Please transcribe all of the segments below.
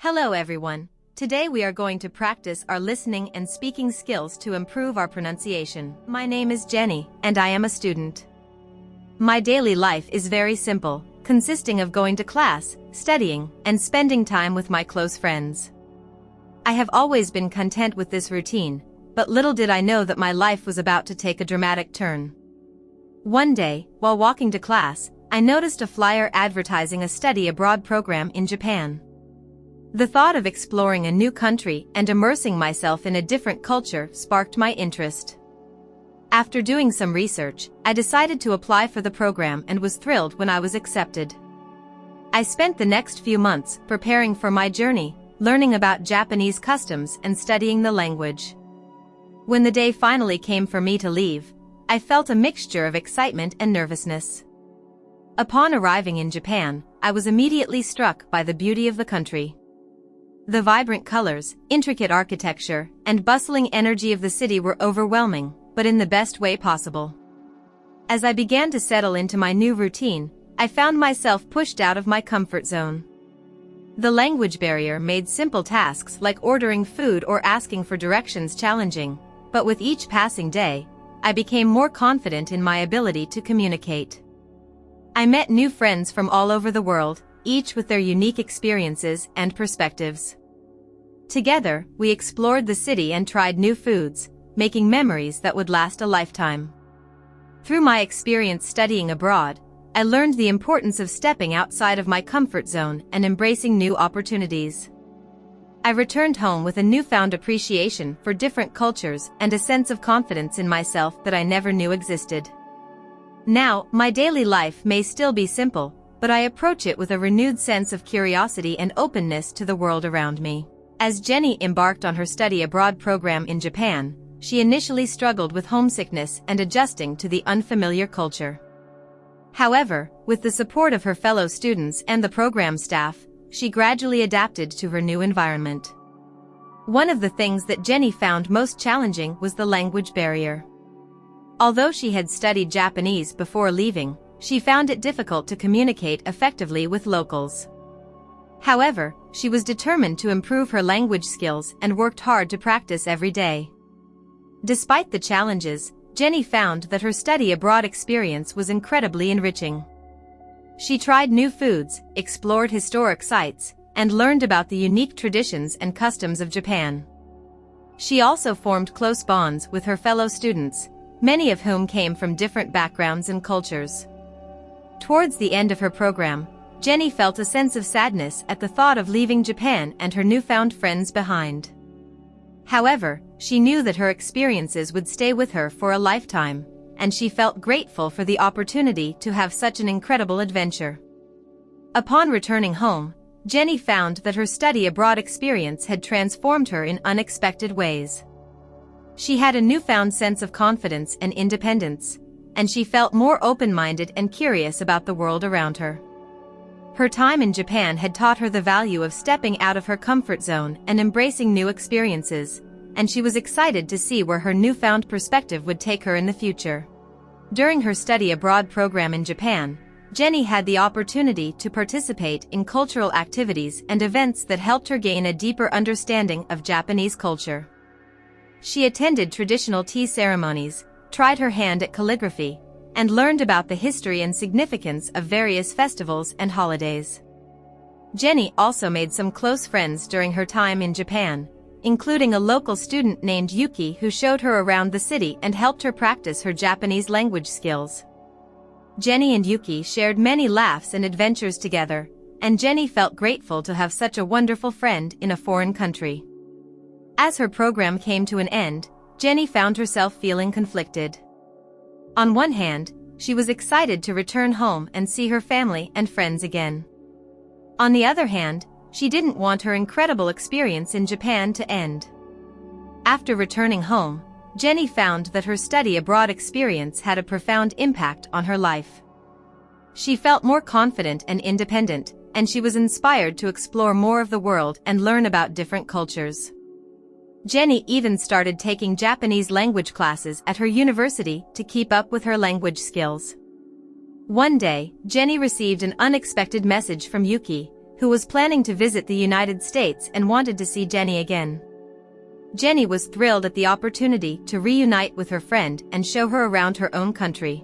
Hello everyone. Today we are going to practice our listening and speaking skills to improve our pronunciation. My name is Jenny, and I am a student. My daily life is very simple, consisting of going to class, studying, and spending time with my close friends. I have always been content with this routine, but little did I know that my life was about to take a dramatic turn. One day, while walking to class, I noticed a flyer advertising a study abroad program in Japan. The thought of exploring a new country and immersing myself in a different culture sparked my interest. After doing some research, I decided to apply for the program and was thrilled when I was accepted. I spent the next few months preparing for my journey, learning about Japanese customs and studying the language. When the day finally came for me to leave, I felt a mixture of excitement and nervousness. Upon arriving in Japan, I was immediately struck by the beauty of the country. The vibrant colors, intricate architecture, and bustling energy of the city were overwhelming, but in the best way possible. As I began to settle into my new routine, I found myself pushed out of my comfort zone. The language barrier made simple tasks like ordering food or asking for directions challenging, but with each passing day, I became more confident in my ability to communicate. I met new friends from all over the world, each with their unique experiences and perspectives. Together, we explored the city and tried new foods, making memories that would last a lifetime. Through my experience studying abroad, I learned the importance of stepping outside of my comfort zone and embracing new opportunities. I returned home with a newfound appreciation for different cultures and a sense of confidence in myself that I never knew existed. Now, my daily life may still be simple, but I approach it with a renewed sense of curiosity and openness to the world around me. As Jenny embarked on her study abroad program in Japan, she initially struggled with homesickness and adjusting to the unfamiliar culture. However, with the support of her fellow students and the program staff, she gradually adapted to her new environment. One of the things that Jenny found most challenging was the language barrier. Although she had studied Japanese before leaving, she found it difficult to communicate effectively with locals. However, she was determined to improve her language skills and worked hard to practice every day. Despite the challenges, Jenny found that her study abroad experience was incredibly enriching. She tried new foods, explored historic sites, and learned about the unique traditions and customs of Japan. She also formed close bonds with her fellow students, many of whom came from different backgrounds and cultures. Towards the end of her program, Jenny felt a sense of sadness at the thought of leaving Japan and her newfound friends behind. However, she knew that her experiences would stay with her for a lifetime, and she felt grateful for the opportunity to have such an incredible adventure. Upon returning home, Jenny found that her study abroad experience had transformed her in unexpected ways. She had a newfound sense of confidence and independence, and she felt more open-minded and curious about the world around her. Her time in Japan had taught her the value of stepping out of her comfort zone and embracing new experiences, and she was excited to see where her newfound perspective would take her in the future. During her study abroad program in Japan, Jenny had the opportunity to participate in cultural activities and events that helped her gain a deeper understanding of Japanese culture. She attended traditional tea ceremonies, tried her hand at calligraphy, and learned about the history and significance of various festivals and holidays. Jenny also made some close friends during her time in Japan, including a local student named Yuki who showed her around the city and helped her practice her Japanese language skills. Jenny and Yuki shared many laughs and adventures together, and Jenny felt grateful to have such a wonderful friend in a foreign country. As her program came to an end, Jenny found herself feeling conflicted. On one hand, she was excited to return home and see her family and friends again. On the other hand, she didn't want her incredible experience in Japan to end. After returning home, Jenny found that her study abroad experience had a profound impact on her life. She felt more confident and independent, and she was inspired to explore more of the world and learn about different cultures. Jenny even started taking Japanese language classes at her university to keep up with her language skills. One day, Jenny received an unexpected message from Yuki, who was planning to visit the United States and wanted to see Jenny again. Jenny was thrilled at the opportunity to reunite with her friend and show her around her own country.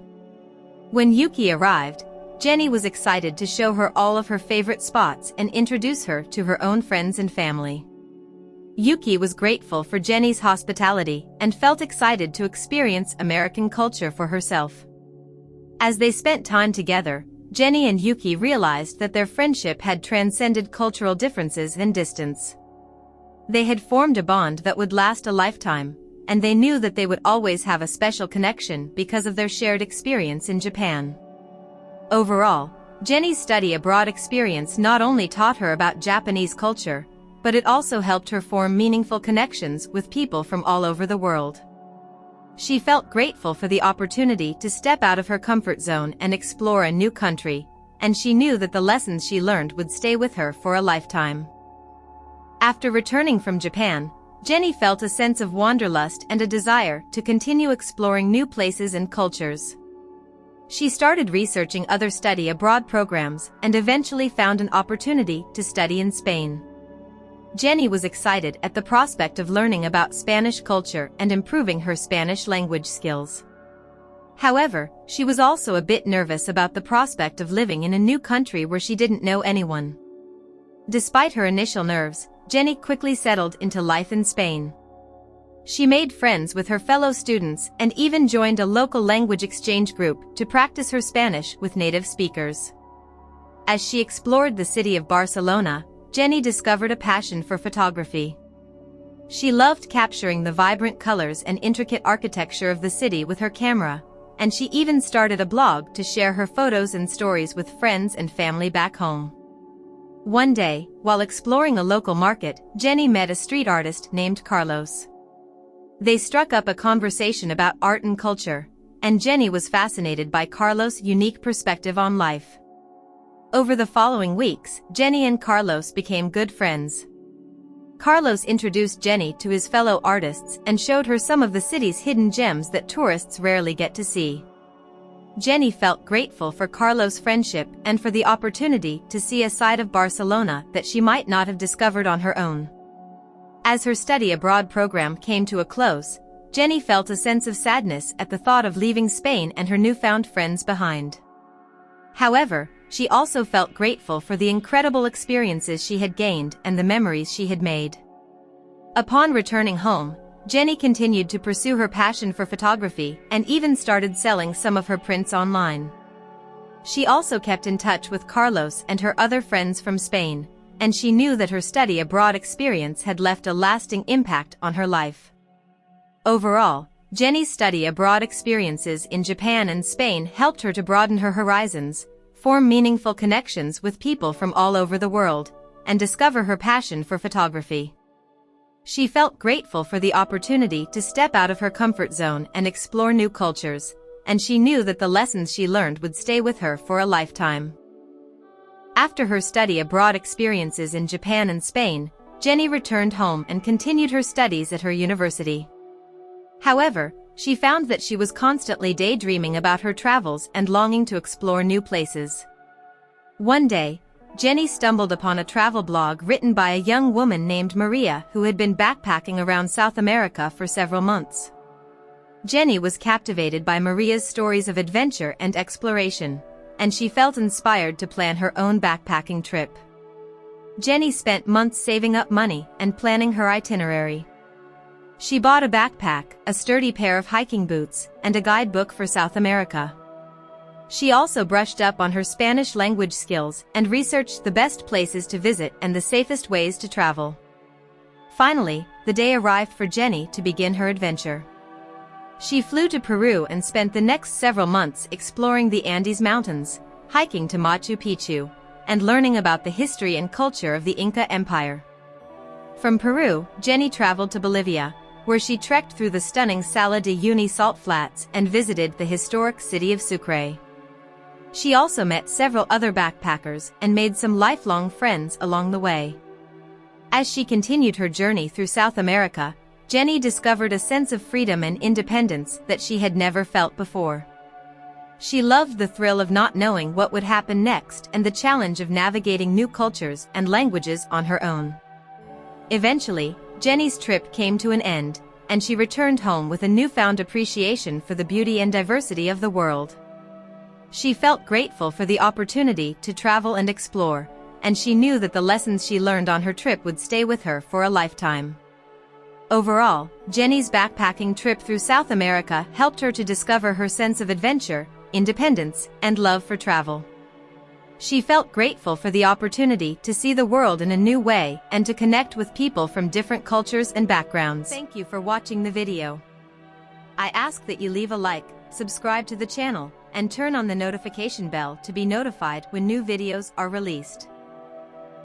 When Yuki arrived, Jenny was excited to show her all of her favorite spots and introduce her to her own friends and family. Yuki was grateful for Jenny's hospitality and felt excited to experience American culture for herself. As they spent time together, Jenny and Yuki realized that their friendship had transcended cultural differences and distance. They had formed a bond that would last a lifetime, and they knew that they would always have a special connection because of their shared experience in Japan. Overall, Jenny's study abroad experience not only taught her about Japanese culture, but it also helped her form meaningful connections with people from all over the world. She felt grateful for the opportunity to step out of her comfort zone and explore a new country, and she knew that the lessons she learned would stay with her for a lifetime. After returning from Japan, Jenny felt a sense of wanderlust and a desire to continue exploring new places and cultures. She started researching other study abroad programs and eventually found an opportunity to study in Spain. Jenny was excited at the prospect of learning about Spanish culture and improving her Spanish language skills. However, she was also a bit nervous about the prospect of living in a new country where she didn't know anyone. Despite her initial nerves, Jenny quickly settled into life in Spain. She made friends with her fellow students and even joined a local language exchange group to practice her Spanish with native speakers. As she explored the city of Barcelona, Jenny discovered a passion for photography. She loved capturing the vibrant colors and intricate architecture of the city with her camera, and she even started a blog to share her photos and stories with friends and family back home. One day, while exploring a local market, Jenny met a street artist named Carlos. They struck up a conversation about art and culture, and Jenny was fascinated by Carlos' unique perspective on life. Over the following weeks, Jenny and Carlos became good friends. Carlos introduced Jenny to his fellow artists and showed her some of the city's hidden gems that tourists rarely get to see. Jenny felt grateful for Carlos' friendship and for the opportunity to see a side of Barcelona that she might not have discovered on her own. As her study abroad program came to a close, Jenny felt a sense of sadness at the thought of leaving Spain and her newfound friends behind. However, she also felt grateful for the incredible experiences she had gained and the memories she had made. Upon returning home, Jenny continued to pursue her passion for photography and even started selling some of her prints online. She also kept in touch with Carlos and her other friends from Spain, and she knew that her study abroad experience had left a lasting impact on her life. Overall, Jenny's study abroad experiences in Japan and Spain helped her to broaden her horizons, form meaningful connections with people from all over the world, and discover her passion for photography. She felt grateful for the opportunity to step out of her comfort zone and explore new cultures, and she knew that the lessons she learned would stay with her for a lifetime. After her study abroad experiences in Japan and Spain, Jenny returned home and continued her studies at her university. However, she found that she was constantly daydreaming about her travels and longing to explore new places. One day, Jenny stumbled upon a travel blog written by a young woman named Maria who had been backpacking around South America for several months. Jenny was captivated by Maria's stories of adventure and exploration, and she felt inspired to plan her own backpacking trip. Jenny spent months saving up money and planning her itinerary. She bought a backpack, a sturdy pair of hiking boots, and a guidebook for South America. She also brushed up on her Spanish language skills and researched the best places to visit and the safest ways to travel. Finally, the day arrived for Jenny to begin her adventure. She flew to Peru and spent the next several months exploring the Andes Mountains, hiking to Machu Picchu, and learning about the history and culture of the Inca Empire. From Peru, Jenny traveled to Bolivia, where she trekked through the stunning Salar de Uyuni salt flats and visited the historic city of Sucre. She also met several other backpackers and made some lifelong friends along the way. As she continued her journey through South America, Jenny discovered a sense of freedom and independence that she had never felt before. She loved the thrill of not knowing what would happen next and the challenge of navigating new cultures and languages on her own. Eventually, Jenny's trip came to an end, and she returned home with a newfound appreciation for the beauty and diversity of the world. She felt grateful for the opportunity to travel and explore, and she knew that the lessons she learned on her trip would stay with her for a lifetime. Overall, Jenny's backpacking trip through South America helped her to discover her sense of adventure, independence, and love for travel. She felt grateful for the opportunity to see the world in a new way and to connect with people from different cultures and backgrounds. Thank you for watching the video. I ask that you leave a like, subscribe to the channel, and turn on the notification bell to be notified when new videos are released.